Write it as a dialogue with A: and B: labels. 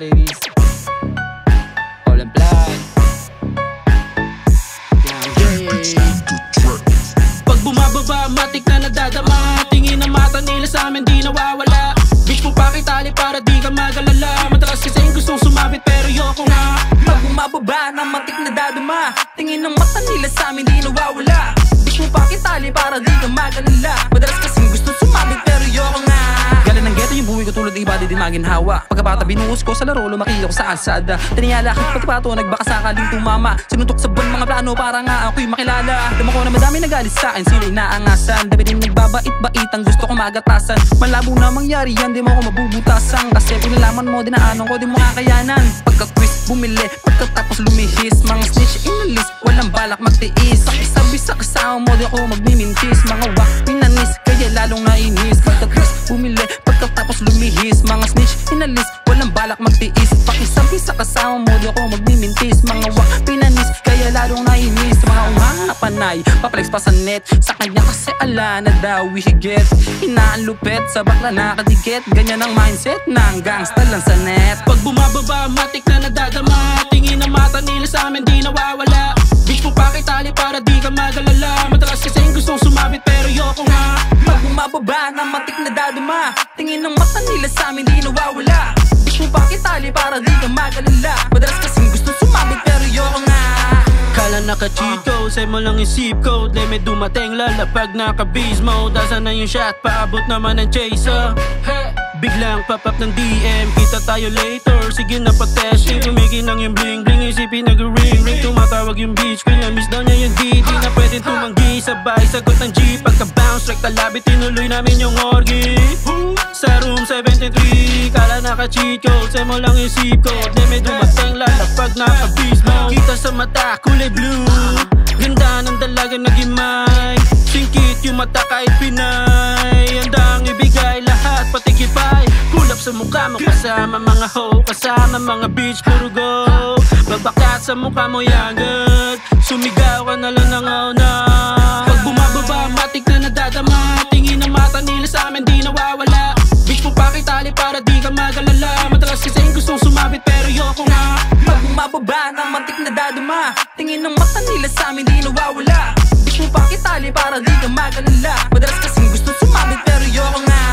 A: what it is. All in black.
B: Pag bumababa, matik na nadadama. Tingin ng mata nila sa amin di nawawala. Bitch mo pakitali para di ka magalala. Madalas kasi gustong sumabit pero yoko nga.
C: Pag bumababa na matik na dadama. Tingin ng mata nila sa amin di nawawala. Bitch mo pakitali para di ka magalala. Madalas kasi gustong sumabit pero yoko nga. Galing ng ghetto yung buhay ko tulad iba di din maginhawa. Pagkabata binuhos ko sa laro, lumaki ako sa alsada. Tiniyala kahit pagpato, nagbaka sakaling tumama. Sinuntok sa buwan mga plano para nga ako'y makilala. Dama ko na madami nagalit sa akin, sila'y naangasan. Dami din nagbabait-bait ang gusto ko magatasan. Malabo na mangyari yan, di mo ako mabubutasan. Kasi pinalaman mo, dinaanon ko, di mo kakayanan. Pagka-quiz, bumili, pagkatapos lumihis. Mga snitch, inalis, walang balak magtiis. Sabi sa kasama mo, di ako magmimintis. Mga wak, pinanis, kaya lalong nainis. Pagka-quiz, bumili, pagkatapos lumihis. Mga snitch, inalis, walang balak magtiis. Pakisabi sa kasama mo, di ako magmimintis. Mga wak, pinanis, kaya lalong nainis. Mga panay, papalex pa sa net. Sa kanya kasi ala na daw higit. Hinaan lupet, sa bakla nakadikit. Ganyan ang mindset ng gangsta lang sa net.
B: Pag bumababa, matik na nadadama. Tingin ng mata nila sa amin di nawawala. Bitch mo pakitali para di ka magalala. Madalas kasi gustong sumabit pero yoko nga.
C: Pag bumababa na matik na dadama. Tingin ng mata nila sa amin di nawawala. Bitch mo pakitali para di ka magalala. Madalas kasi gustong sumabit pero yoko nga.
B: Kala naka-cheat code, say mo lang yung zip code. Di may dumating lalapag naka-beast mode. Asa na yung shot, paabot naman ang chaser. Biglang pop-up ng DM, kita tayo later. Sige na pag-testing, tumikinang yung bling-bling. Isipin nag-ring-ring, tumatawag yung bitch. Kaya miss daw niya yung D, di na pwedeng tumanggi. Sabay sagot ng G, pagka-bounce, like talabit, tinuloy namin yung orgy. Sa room 73, kala naka-cheat code, say mo lang yung zip code. Di may dumating lalapag naka-beast mode. Kita sa mata, kulay blue, ganda ng dalaga nag-imay. Singkit yung mata kahit Pinay. Handang ibigay lahat, pati kipay. Kulap sa mukha mo kasama mga ho, kasama mga bitch, puro go. Magbakat sa mukha mo yagad, sumigaw ka na lang ng una. Pag bumababa, matik na nadadama. Tingin ng mata nila sa amin di nawawala. Bitch mo pakitali para di ka magalala. Madalas kasi gustong sumabit pero yoko nga.
C: Pag bumababa na matik na dadama. Tingin ng mata nila sa amin di nawawala. Bitch mo pakitali para di ka magalala. Madalas kasi gustong sumabit pero yoko nga.